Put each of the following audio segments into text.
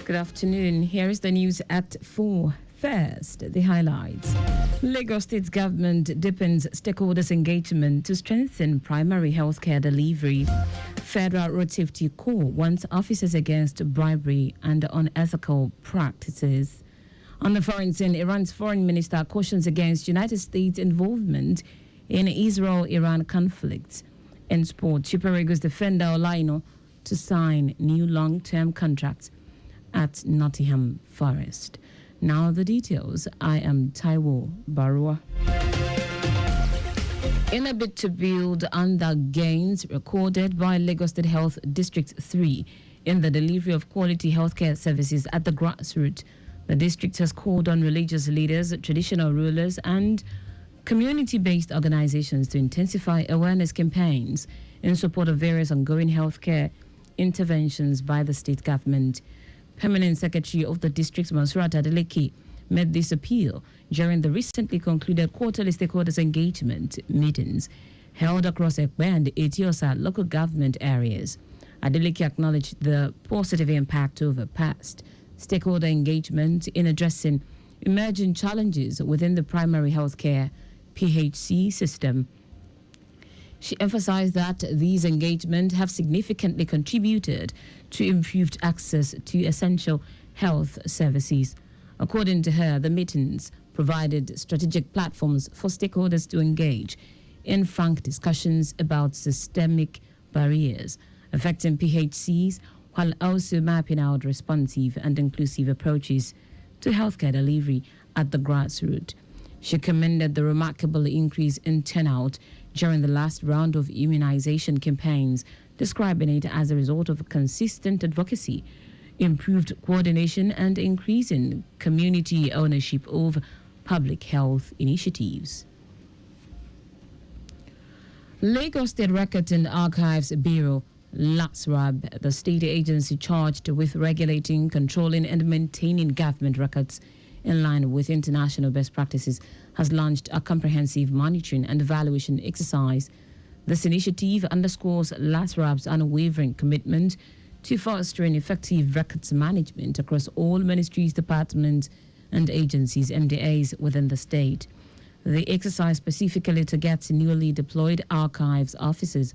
Good afternoon. Here is the news at 4. First, the highlights. Lagos State government deepens stakeholders' engagement to strengthen primary healthcare delivery. Federal Road Safety Corps warns officers against bribery and unethical practices. On the foreign scene, Iran's foreign minister cautions against United States involvement in Israel-Iran conflict. In sport, Super Eagles defender Olaino to sign new long-term contracts at Nottingham Forest. Now the details. I am Taiwo Baruwa. In a bid to build on the gains recorded by Lagos State Health District 3 in the delivery of quality healthcare services at the grassroots, the district has called on religious leaders, traditional rulers, and community-based organizations to intensify awareness campaigns in support of various ongoing healthcare interventions by the state government. Permanent Secretary of the district, Mansurat Adeleke, made this appeal during the recently concluded quarterly stakeholders engagement meetings held across Ekpe and Etiosa local government areas. Adeleke acknowledged the positive impact of past stakeholder engagement in addressing emerging challenges within the primary healthcare PHC system. She emphasized that these engagements have significantly contributed to improved access to essential health services. According to her, the meetings provided strategic platforms for stakeholders to engage in frank discussions about systemic barriers affecting PHCs, while also mapping out responsive and inclusive approaches to healthcare delivery at the grassroots. She commended the remarkable increase in turnout during the last round of immunization campaigns, describing it as a result of consistent advocacy, improved coordination, and increasing community ownership of public health initiatives. Lagos State Records and Archives Bureau, LASRAB, the state agency charged with regulating, controlling, and maintaining government records in line with international best practices, has launched a comprehensive monitoring and evaluation exercise. This initiative underscores LASRAB's unwavering commitment to fostering effective records management across all ministries, departments, and agencies, MDAs, within the state. The exercise specifically targets newly deployed archives officers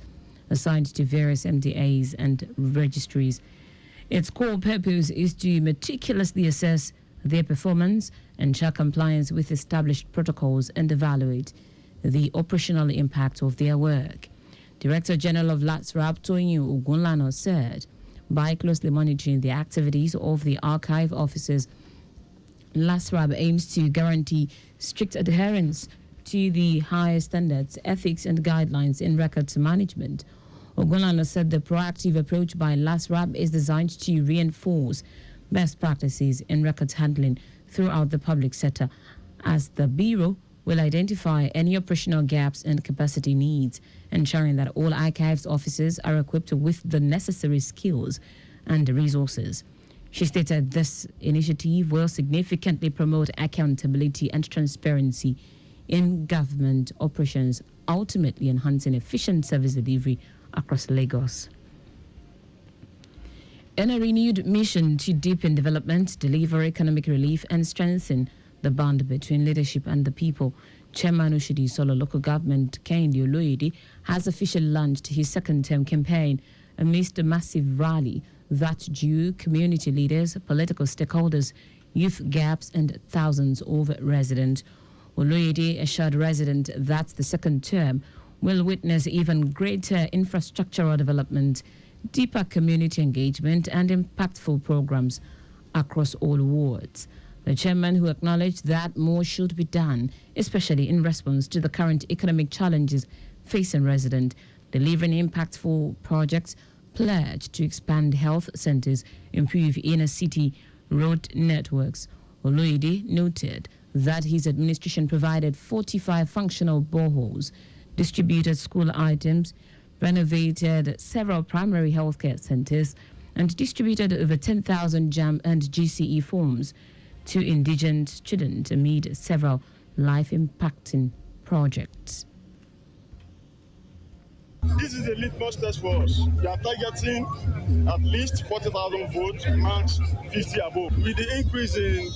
assigned to various MDAs and registries. Its core purpose is to meticulously assess their performance, ensure compliance with established protocols, and evaluate the operational impact of their work. Director General of LASRAB, Toyin Ogunlana, said, by closely monitoring the activities of the archive officers, LASRAB aims to guarantee strict adherence to the highest standards, ethics, and guidelines in records management. Ogunlana said the proactive approach by LASRAB is designed to reinforce best practices in records handling throughout the public sector, as the Bureau will identify any operational gaps and capacity needs, ensuring that all archives officers are equipped with the necessary skills and resources. She stated this initiative will significantly promote accountability and transparency in government operations, ultimately enhancing efficient service delivery across Lagos. In a renewed mission to deepen development, deliver economic relief, and strengthen the bond between leadership and the people, Chairman Oshodi Solo Local Government Kehinde Oloyede has officially launched his second-term campaign amidst a massive rally that drew community leaders, political stakeholders, youth gaps, and thousands of residents. Oloyede assured residents that the second term will witness even greater infrastructural development, deeper community engagement, and impactful programs across all wards. The chairman, who acknowledged that more should be done, especially in response to the current economic challenges facing residents, delivering impactful projects, pledged to expand health centers, improve inner city road networks. Oloyede noted that his administration provided 45 functional boreholes, distributed school items, renovated several primary healthcare centers, and distributed over 10,000 JAM and GCE forms to indigent students amid several life-impacting projects. This is a litmus test for us. We are targeting at least 40,000 votes, max 50 above. With the increase in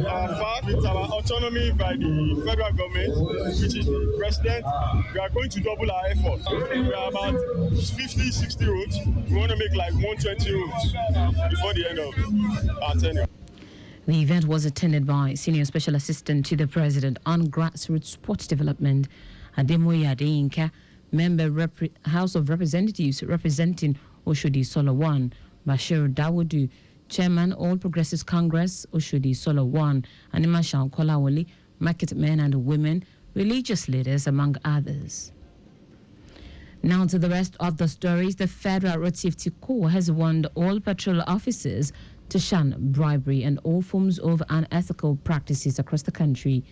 our FAC, with our autonomy by the federal government, which is the president, we are going to double our efforts. We are about 50, 60 roads. We want to make like 120 roads before the end of our tenure. The event was attended by Senior Special Assistant to the President on Grassroots Sports Development, Ademoye Adeyinka, Member House of Representatives representing Oshodi Solo 1, Bashir Dawudu, Chairman All Progressives Congress, Oshodi Solo 1, Anima Shan Kolawole, market men and women, religious leaders, among others. Now to the rest of the stories. The Federal Road Safety Corps has warned all patrol officers to shun bribery and all forms of unethical practices across the country.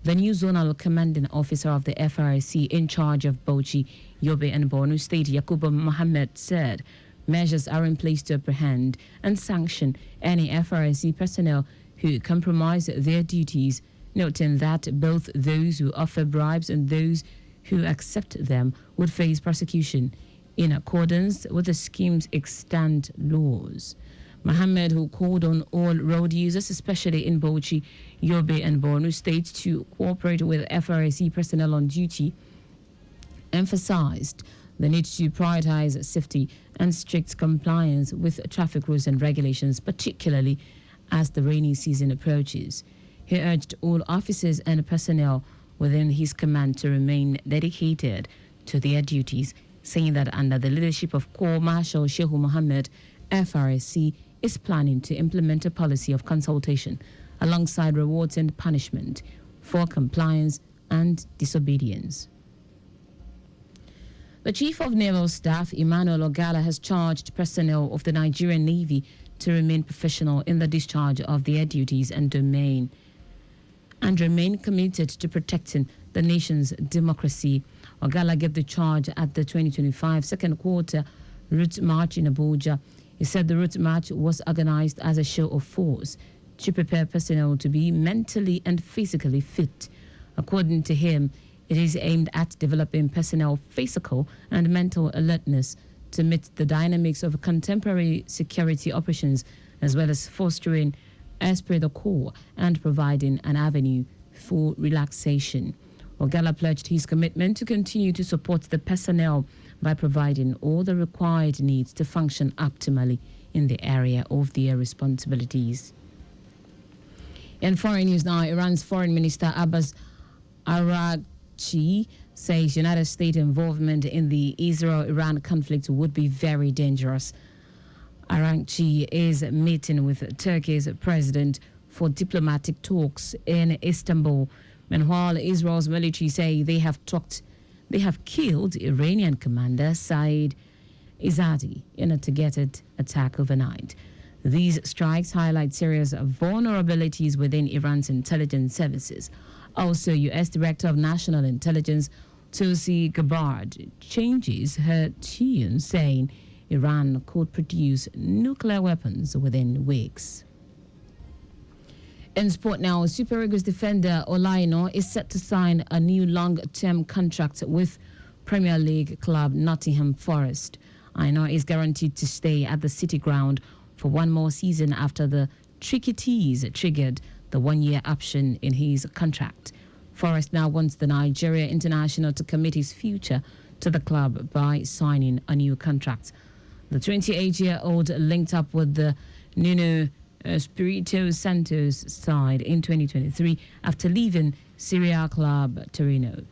The new zonal commanding officer of the FRC in charge of Bauchi, Yobe and Borno State, Yakubu Mohammed, said measures are in place to apprehend and sanction any FRC personnel who compromise their duties, noting that both those who offer bribes and those who accept them would face prosecution in accordance with the scheme's extant laws. Mohammed, who called on all road users, especially in Bauchi, Yobe and Borno states, to cooperate with FRC personnel on duty, emphasized the need to prioritize safety and strict compliance with traffic rules and regulations, particularly as the rainy season approaches. He urged all officers and personnel within his command to remain dedicated to their duties, saying that under the leadership of Corps Marshal Shehu Mohammed, FRC is planning to implement a policy of consultation alongside rewards and punishment for compliance and disobedience. The Chief of Naval Staff, Emmanuel Ogala, has charged personnel of the Nigerian Navy to remain professional in the discharge of their duties and remain committed to protecting the nation's democracy. Ogala gave the charge at the 2025 second quarter route march in Abuja. He said the route march was organized as a show of force to prepare personnel to be mentally and physically fit. According to him, it is aimed at developing personnel physical and mental alertness to meet the dynamics of contemporary security operations, as well as fostering esprit de corps and providing an avenue for relaxation. Ogala pledged his commitment to continue to support the personnel by providing all the required needs to function optimally in the area of their responsibilities. In foreign news now, Iran's Foreign Minister Abbas Araghchi says United States involvement in the Israel-Iran conflict would be very dangerous. Araghchi is meeting with Turkey's president for diplomatic talks in Istanbul. Meanwhile, Israel's military say they have killed Iranian commander Saeed Izzati in a targeted attack overnight. These strikes highlight serious vulnerabilities within Iran's intelligence services. Also, U.S. Director of National Intelligence Tulsi Gabbard changes her tune, saying Iran could produce nuclear weapons within weeks. In sport now, Super Eagles defender Olaino is set to sign a new long-term contract with Premier League club Nottingham Forest. Aino is guaranteed to stay at the City Ground for one more season after the tricky tease triggered the one-year option in his contract. Forest now wants the Nigeria international to commit his future to the club by signing a new contract. The 28-year-old linked up with the Nuno Espirito Santos side in 2023 after leaving Serie A club Torino.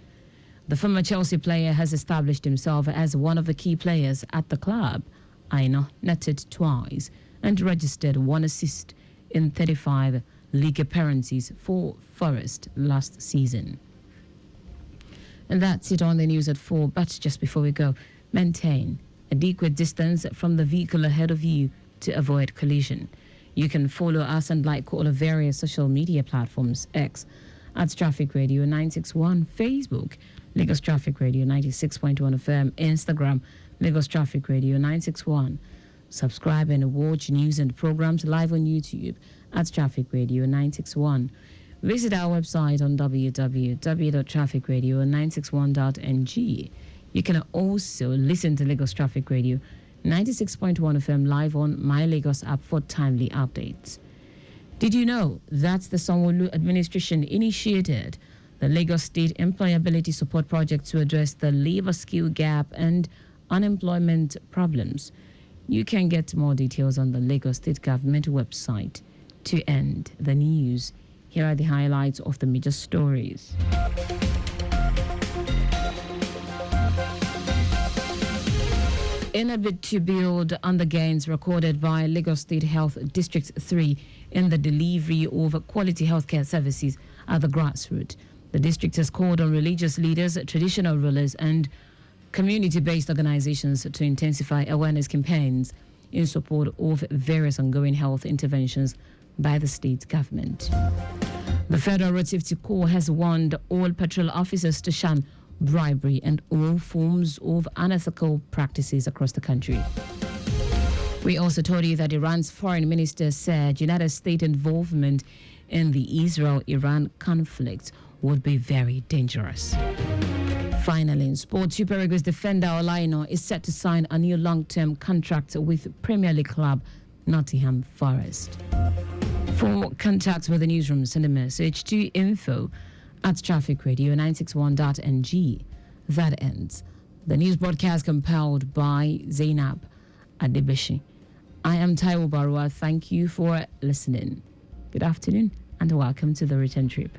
The former Chelsea player has established himself as one of the key players at the club. Aino netted twice and registered one assist in 35 league appearances for Forest last season. And that's it on the news at 4. But just before we go, maintain adequate distance from the vehicle ahead of you to avoid collision. You can follow us and like all of various social media platforms: X at Traffic Radio 961, Facebook Lagos Traffic Radio 96.1 FM, Instagram Lagos Traffic Radio 961. Subscribe and watch news and programs live on YouTube at Traffic Radio 961. Visit our website on www.trafficradio961.ng. You can also listen to Lagos Traffic Radio 96.1 FM live on My Lagos app for timely updates. Did you know that the Sanwo-Olu administration initiated the Lagos State Employability Support Project to address the labor skill gap and unemployment problems? You can get more details on the Lagos State Government website. To end the news, here are the highlights of the major stories. In a bid to build on the gains recorded by Lagos State Health District 3 in the delivery of quality healthcare services at the grassroots, the district has called on religious leaders, traditional rulers, and community-based organizations to intensify awareness campaigns in support of various ongoing health interventions by the state government. The Federal Road Safety Corps has warned all patrol officers to shun bribery and all forms of unethical practices across the country. We also told you that Iran's foreign minister said United States involvement in the Israel-Iran conflict would be very dangerous. Finally, in sports, Super Eagles defender Olaino is set to sign a new long-term contract with Premier League club Nottingham Forest. For contacts with the newsroom, send a message to info@trafficradio961.ng. That ends the news broadcast compiled by Zainab Adebeshi. I am Taiwo Baruwa. Thank you for listening. Good afternoon and welcome to the return trip.